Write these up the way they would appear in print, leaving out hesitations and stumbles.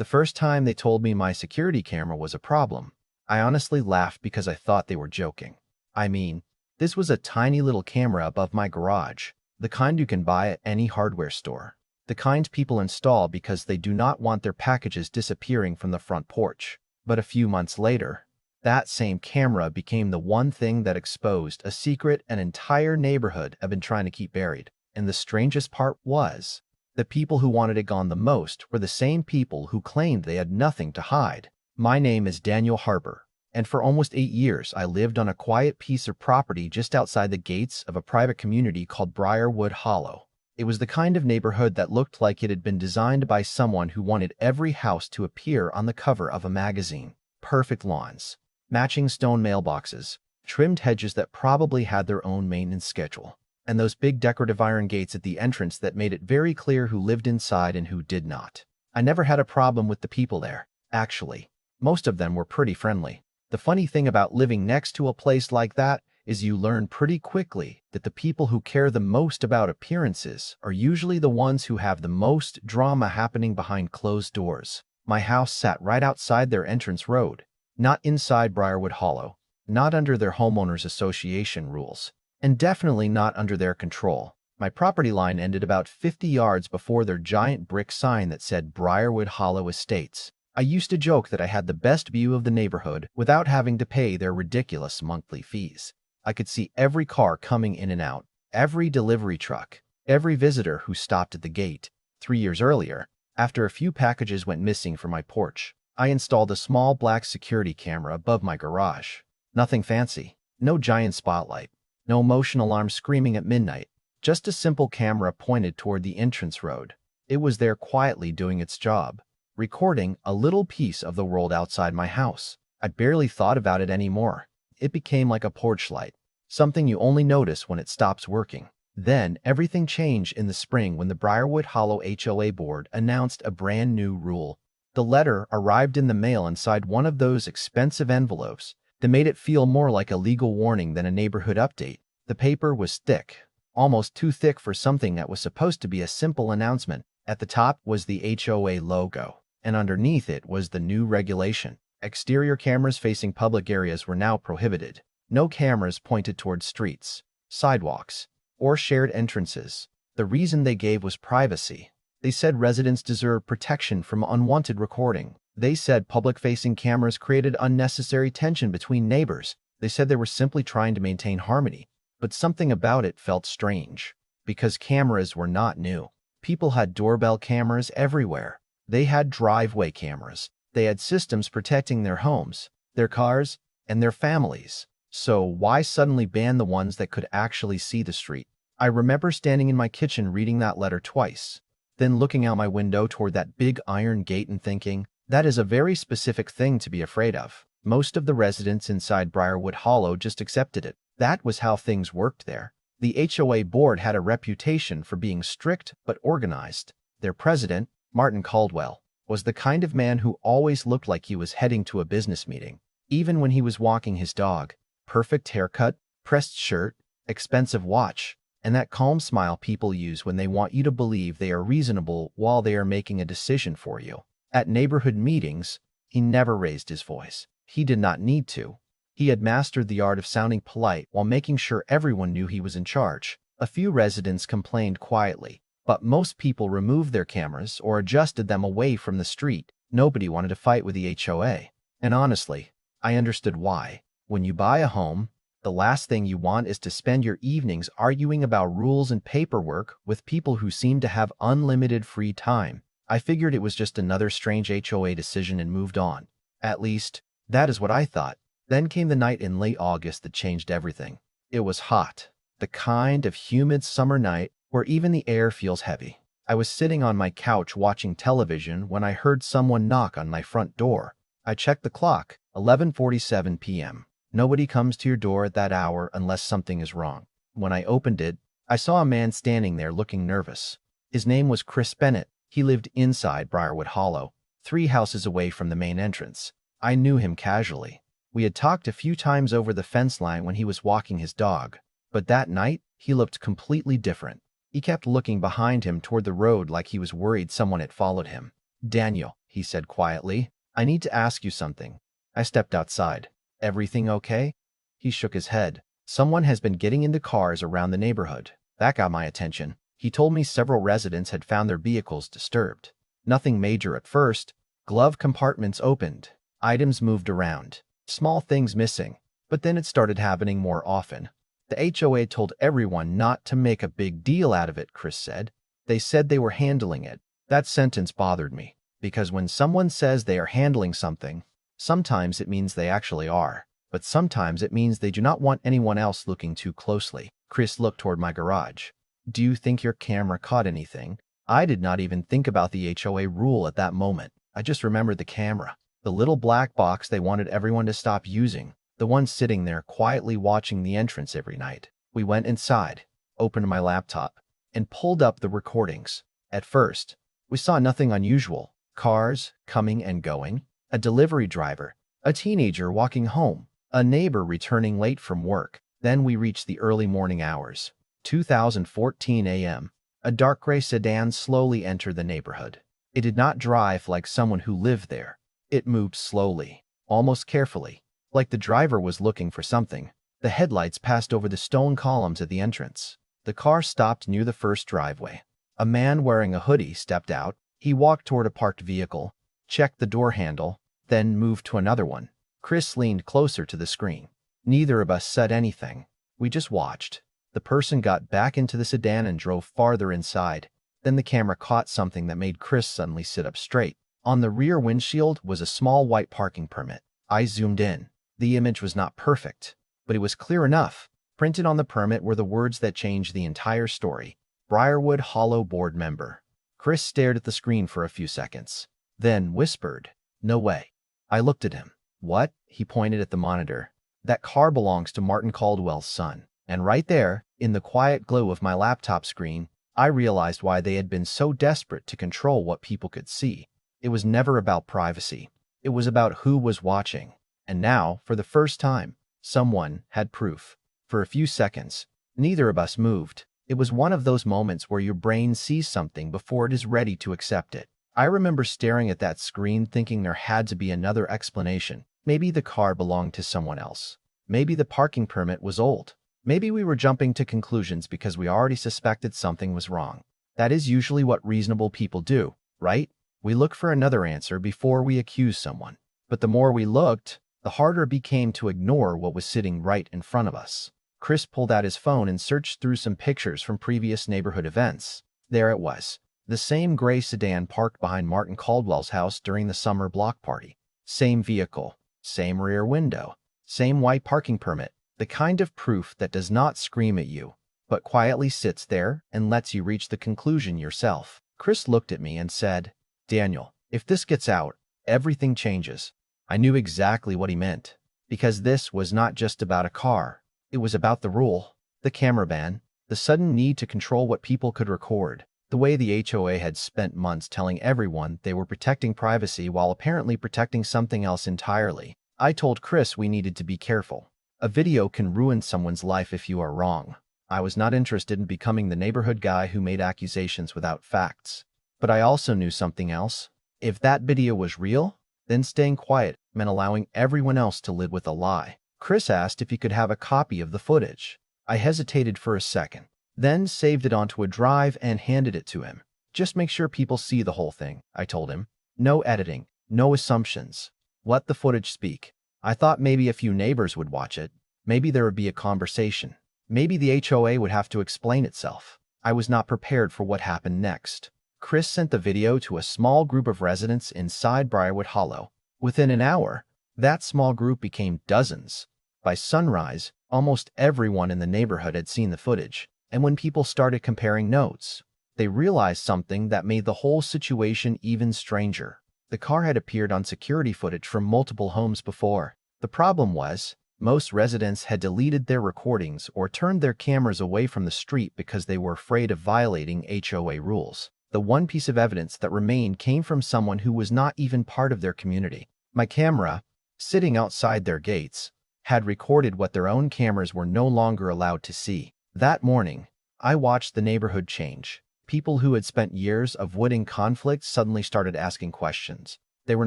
The first time they told me my security camera was a problem, I honestly laughed because I thought they were joking. I mean, this was a tiny little camera above my garage, the kind you can buy at any hardware store. The kind people install because they do not want their packages disappearing from the front porch. But a few months later, that same camera became the one thing that exposed a secret an entire neighborhood had been trying to keep buried. And the strangest part was, the people who wanted it gone the most were the same people who claimed they had nothing to hide. My name is Daniel Harper, and for almost 8 years I lived on a quiet piece of property just outside the gates of a private community called Briarwood Hollow. It was the kind of neighborhood that looked like it had been designed by someone who wanted every house to appear on the cover of a magazine. Perfect lawns, matching stone mailboxes, trimmed hedges that probably had their own maintenance schedule, and those big decorative iron gates at the entrance that made it very clear who lived inside and who did not. I never had a problem with the people there. Actually, most of them were pretty friendly. The funny thing about living next to a place like that is you learn pretty quickly that the people who care the most about appearances are usually the ones who have the most drama happening behind closed doors. My house sat right outside their entrance road, not inside Briarwood Hollow, not under their homeowners association rules, and definitely not under their control. My property line ended about 50 yards before their giant brick sign that said Briarwood Hollow Estates. I used to joke that I had the best view of the neighborhood without having to pay their ridiculous monthly fees. I could see every car coming in and out, every delivery truck, every visitor who stopped at the gate. 3 years earlier, after a few packages went missing from my porch, I installed a small black security camera above my garage. Nothing fancy, no giant spotlight, no motion alarm screaming at midnight, just a simple camera pointed toward the entrance road. It was there quietly doing its job, recording a little piece of the world outside my house. I barely thought about it anymore. It became like a porch light, something you only notice when it stops working. Then everything changed in the spring when the Briarwood Hollow HOA board announced a brand new rule. The letter arrived in the mail inside one of those expensive envelopes that made it feel more like a legal warning than a neighborhood update. The paper was thick, almost too thick for something that was supposed to be a simple announcement. At the top was the HOA logo, and underneath it was the new regulation. Exterior cameras facing public areas were now prohibited. No cameras pointed toward streets, sidewalks, or shared entrances. The reason they gave was privacy. They said residents deserve protection from unwanted recording. They said public-facing cameras created unnecessary tension between neighbors. They said they were simply trying to maintain harmony. But something about it felt strange, because cameras were not new. People had doorbell cameras everywhere. They had driveway cameras. They had systems protecting their homes, their cars, and their families. So why suddenly ban the ones that could actually see the street? I remember standing in my kitchen reading that letter twice, then looking out my window toward that big iron gate and thinking, that is a very specific thing to be afraid of. Most of the residents inside Briarwood Hollow just accepted it. That was how things worked there. The HOA board had a reputation for being strict but organized. Their president, Martin Caldwell, was the kind of man who always looked like he was heading to a business meeting, even when he was walking his dog. Perfect haircut, pressed shirt, expensive watch, and that calm smile people use when they want you to believe they are reasonable while they are making a decision for you. At neighborhood meetings, he never raised his voice. He did not need to. He had mastered the art of sounding polite while making sure everyone knew he was in charge. A few residents complained quietly, but most people removed their cameras or adjusted them away from the street. Nobody wanted to fight with the HOA. And honestly, I understood why. When you buy a home, the last thing you want is to spend your evenings arguing about rules and paperwork with people who seem to have unlimited free time. I figured it was just another strange HOA decision and moved on. At least, that is what I thought. Then came the night in late August that changed everything. It was hot, the kind of humid summer night where even the air feels heavy. I was sitting on my couch watching television when I heard someone knock on my front door. I checked the clock, 11:47 p.m. Nobody comes to your door at that hour unless something is wrong. When I opened it, I saw a man standing there looking nervous. His name was Chris Bennett. He lived inside Briarwood Hollow, 3 houses away from the main entrance. I knew him casually. We had talked a few times over the fence line when he was walking his dog, but that night, he looked completely different. He kept looking behind him toward the road like he was worried someone had followed him. "Daniel," he said quietly. "I need to ask you something." I stepped outside. "Everything okay?" He shook his head. "Someone has been getting into cars around the neighborhood." That got my attention. He told me several residents had found their vehicles disturbed. Nothing major at first. Glove compartments opened. Items moved around. Small things missing. But then it started happening more often. "The HOA told everyone not to make a big deal out of it," Chris said. "They said they were handling it." That sentence bothered me, because when someone says they are handling something, sometimes it means they actually are, but sometimes it means they do not want anyone else looking too closely. Chris looked toward my garage. "Do you think your camera caught anything?" I did not even think about the HOA rule at that moment. I just remembered the camera, the little black box they wanted everyone to stop using, the one sitting there quietly watching the entrance every night. We went inside, opened my laptop, and pulled up the recordings. At first, we saw nothing unusual. Cars coming and going, a delivery driver, a teenager walking home, a neighbor returning late from work. Then we reached the early morning hours. 2014 a.m. A dark gray sedan slowly entered the neighborhood. It did not drive like someone who lived there. It moved slowly, almost carefully, like the driver was looking for something. The headlights passed over the stone columns at the entrance. The car stopped near the first driveway. A man wearing a hoodie stepped out. He walked toward a parked vehicle, checked the door handle, then moved to another one. Chris leaned closer to the screen. Neither of us said anything. We just watched. The person got back into the sedan and drove farther inside. Then the camera caught something that made Chris suddenly sit up straight. On the rear windshield was a small white parking permit. I zoomed in. The image was not perfect, but it was clear enough. Printed on the permit were the words that changed the entire story. Briarwood Hollow board member. Chris stared at the screen for a few seconds, then whispered, "No way." I looked at him. "What?" He pointed at the monitor. "That car belongs to Martin Caldwell's son." And right there, in the quiet glow of my laptop screen, I realized why they had been so desperate to control what people could see. It was never about privacy. It was about who was watching. And now, for the first time, someone had proof. For a few seconds, neither of us moved. It was one of those moments where your brain sees something before it is ready to accept it. I remember staring at that screen thinking there had to be another explanation. Maybe the car belonged to someone else. Maybe the parking permit was old. Maybe we were jumping to conclusions because we already suspected something was wrong. That is usually what reasonable people do, right? We look for another answer before we accuse someone. But the more we looked, the harder it became to ignore what was sitting right in front of us. Chris pulled out his phone and searched through some pictures from previous neighborhood events. There it was. The same gray sedan parked behind Martin Caldwell's house during the summer block party. Same vehicle, same rear window, same white parking permit. The kind of proof that does not scream at you, but quietly sits there and lets you reach the conclusion yourself. Chris looked at me and said, "Daniel, if this gets out, everything changes." I knew exactly what he meant, because this was not just about a car. It was about the rule, the camera ban, the sudden need to control what people could record, the way the HOA had spent months telling everyone they were protecting privacy while apparently protecting something else entirely. I told Chris we needed to be careful. A video can ruin someone's life if you are wrong. I was not interested in becoming the neighborhood guy who made accusations without facts. But I also knew something else. If that video was real, then staying quiet meant allowing everyone else to live with a lie. Chris asked if he could have a copy of the footage. I hesitated for a second, then saved it onto a drive and handed it to him. "Just make sure people see the whole thing," I told him. "No editing, no assumptions. Let the footage speak." I thought maybe a few neighbors would watch it. Maybe there would be a conversation. Maybe the HOA would have to explain itself. I was not prepared for what happened next. Chris sent the video to a small group of residents inside Briarwood Hollow. Within an hour, that small group became dozens. By sunrise, almost everyone in the neighborhood had seen the footage. And when people started comparing notes, they realized something that made the whole situation even stranger. The car had appeared on security footage from multiple homes before. The problem was, most residents had deleted their recordings or turned their cameras away from the street because they were afraid of violating HOA rules. The one piece of evidence that remained came from someone who was not even part of their community. My camera, sitting outside their gates, had recorded what their own cameras were no longer allowed to see. That morning, I watched the neighborhood change. People who had spent years avoiding conflict suddenly started asking questions. They were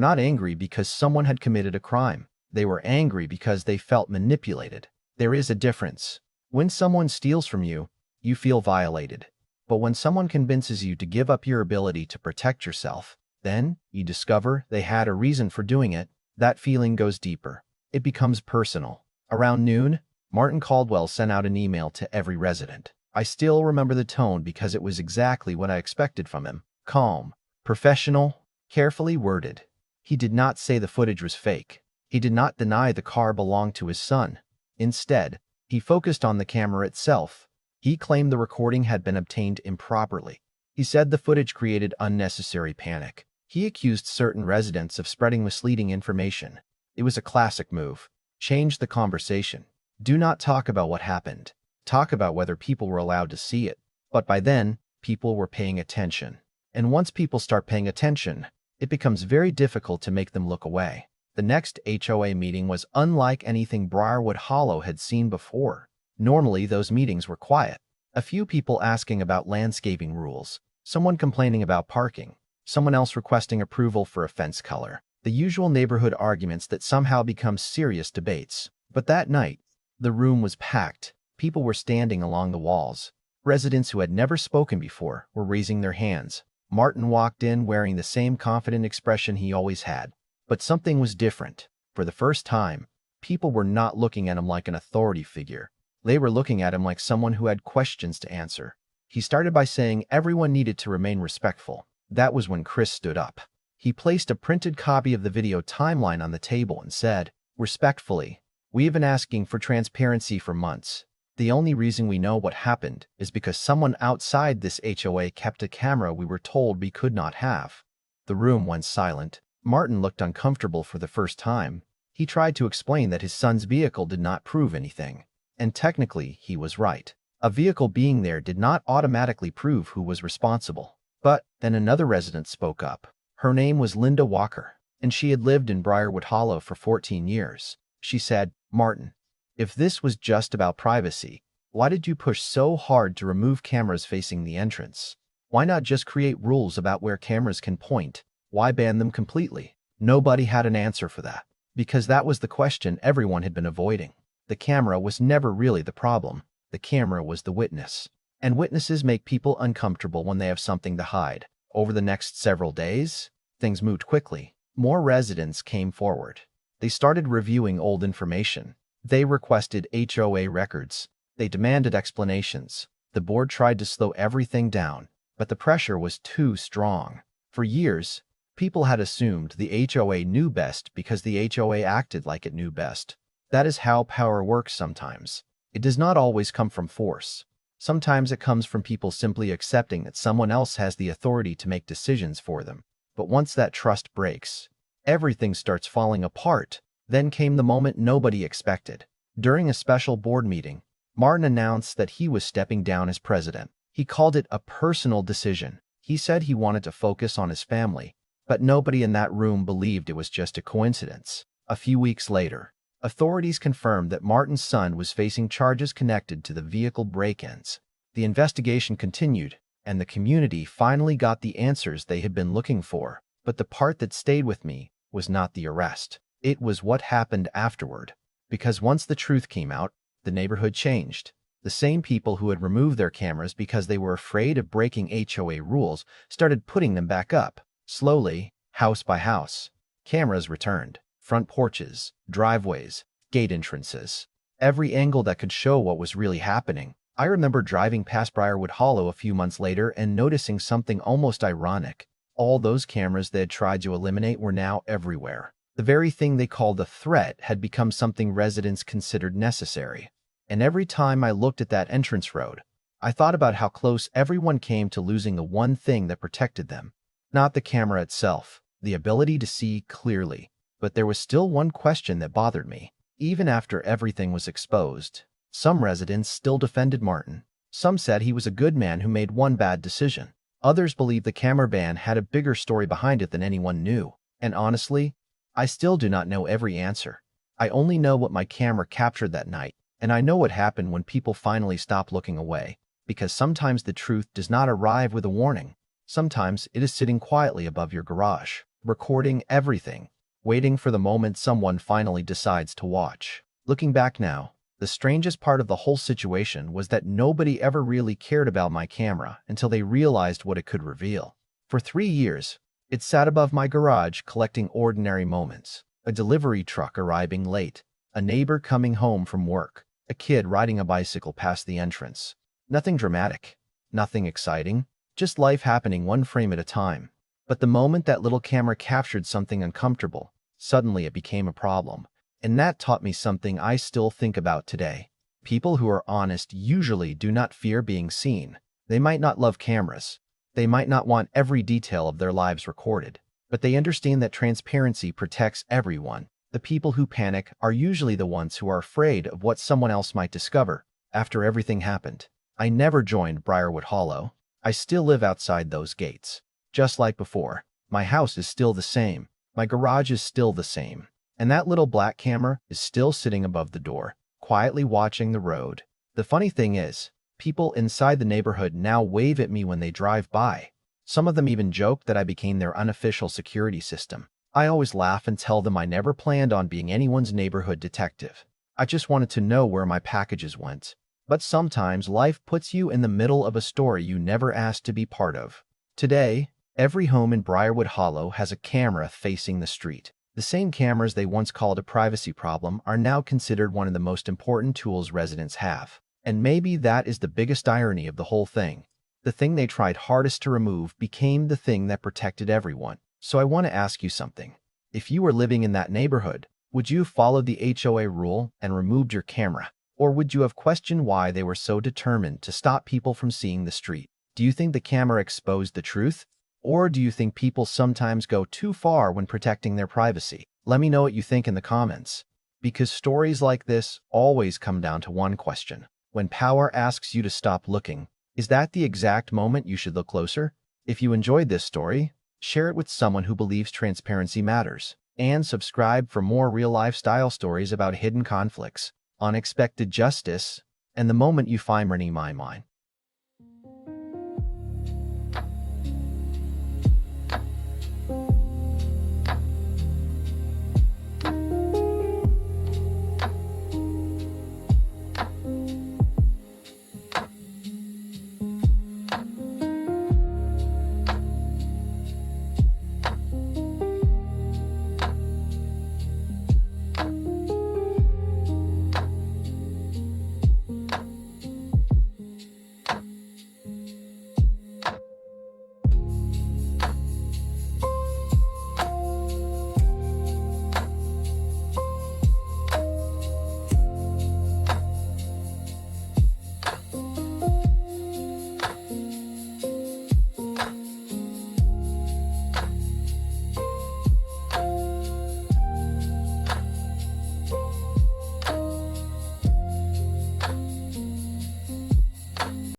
not angry because someone had committed a crime. They were angry because they felt manipulated. There is a difference. When someone steals from you, you feel violated. But when someone convinces you to give up your ability to protect yourself, then you discover they had a reason for doing it. That feeling goes deeper. It becomes personal. Around noon, Martin Caldwell sent out an email to every resident. I still remember the tone because it was exactly what I expected from him. Calm, professional, carefully worded. He did not say the footage was fake. He did not deny the car belonged to his son. Instead, he focused on the camera itself. He claimed the recording had been obtained improperly. He said the footage created unnecessary panic. He accused certain residents of spreading misleading information. It was a classic move. Change the conversation. Do not talk about what happened. Talk about whether people were allowed to see it. But by then, people were paying attention. And once people start paying attention, it becomes very difficult to make them look away. The next HOA meeting was unlike anything Briarwood Hollow had seen before. Normally, those meetings were quiet. A few people asking about landscaping rules, someone complaining about parking, someone else requesting approval for a fence color. The usual neighborhood arguments that somehow become serious debates. But that night, the room was packed. People were standing along the walls. Residents who had never spoken before were raising their hands. Martin walked in wearing the same confident expression he always had. But something was different. For the first time, people were not looking at him like an authority figure. They were looking at him like someone who had questions to answer. He started by saying everyone needed to remain respectful. That was when Chris stood up. He placed a printed copy of the video timeline on the table and said, "Respectfully, we've been asking for transparency for months. The only reason we know what happened is because someone outside this HOA kept a camera we were told we could not have." The room went silent. Martin looked uncomfortable for the first time. He tried to explain that his son's vehicle did not prove anything. And technically, he was right. A vehicle being there did not automatically prove who was responsible. But then another resident spoke up. Her name was Linda Walker, and she had lived in Briarwood Hollow for 14 years. She said, "Martin, if this was just about privacy, why did you push so hard to remove cameras facing the entrance? Why not just create rules about where cameras can point? Why ban them completely?" Nobody had an answer for that, because that was the question everyone had been avoiding. The camera was never really the problem. The camera was the witness. And witnesses make people uncomfortable when they have something to hide. Over the next several days, things moved quickly. More residents came forward. They started reviewing old information. They requested HOA records. They demanded explanations. The board tried to slow everything down, but the pressure was too strong. For years, people had assumed the HOA knew best because the HOA acted like it knew best. That is how power works sometimes. It does not always come from force. Sometimes it comes from people simply accepting that someone else has the authority to make decisions for them. But once that trust breaks, everything starts falling apart. Then came the moment nobody expected. During a special board meeting, Martin announced that he was stepping down as president. He called it a personal decision. He said he wanted to focus on his family, but nobody in that room believed it was just a coincidence. A few weeks later, authorities confirmed that Martin's son was facing charges connected to the vehicle break-ins. The investigation continued, and the community finally got the answers they had been looking for. But the part that stayed with me was not the arrest. It was what happened afterward. Because once the truth came out, the neighborhood changed. The same people who had removed their cameras because they were afraid of breaking HOA rules started putting them back up. Slowly, house by house, cameras returned. Front porches, driveways, gate entrances. Every angle that could show what was really happening. I remember driving past Briarwood Hollow a few months later and noticing something almost ironic. All those cameras they had tried to eliminate were now everywhere. The very thing they called a threat had become something residents considered necessary. And every time I looked at that entrance road, I thought about how close everyone came to losing the one thing that protected them. Not the camera itself, the ability to see clearly. But there was still one question that bothered me. Even after everything was exposed, some residents still defended Martin. Some said he was a good man who made one bad decision. Others believed the camera ban had a bigger story behind it than anyone knew. And honestly, I still do not know every answer. I only know what my camera captured that night, and I know what happened when people finally stopped looking away. Because sometimes the truth does not arrive with a warning. Sometimes it is sitting quietly above your garage. recording everything, waiting for the moment someone finally decides to watch. Looking back now, the strangest part of the whole situation was that nobody ever really cared about my camera until they realized what it could reveal. For 3 years, it sat above my garage collecting ordinary moments. A delivery truck arriving late, a neighbor coming home from work, a kid riding a bicycle past the entrance. Nothing dramatic, nothing exciting, just life happening one frame at a time. But the moment that little camera captured something uncomfortable, suddenly it became a problem. And that taught me something I still think about today. People who are honest usually do not fear being seen. They might not love cameras. They might not want every detail of their lives recorded. But they understand that transparency protects everyone. The people who panic are usually the ones who are afraid of what someone else might discover after everything happened. I never joined Briarwood Hollow. I still live outside those gates. Just like before, my house is still the same. My garage is still the same. And that little black camera is still sitting above the door, quietly watching the road. The funny thing is, people inside the neighborhood now wave at me when they drive by. Some of them even joke that I became their unofficial security system. I always laugh and tell them I never planned on being anyone's neighborhood detective. I just wanted to know where my packages went. But sometimes life puts you in the middle of a story you never asked to be part of. Today, every home in Briarwood Hollow has a camera facing the street. The same cameras they once called a privacy problem are now considered one of the most important tools residents have. And maybe that is the biggest irony of the whole thing. The thing they tried hardest to remove became the thing that protected everyone. So I want to ask you something. If you were living in that neighborhood, would you have followed the HOA rule and removed your camera? Or would you have questioned why they were so determined to stop people from seeing the street? Do you think the camera exposed the truth? Or do you think people sometimes go too far when protecting their privacy? Let me know what you think in the comments. Because stories like this always come down to one question. When power asks you to stop looking, is that the exact moment you should look closer? If you enjoyed this story, share it with someone who believes transparency matters. And subscribe for more real-life style stories about hidden conflicts, unexpected justice, and the moment you find running my mind.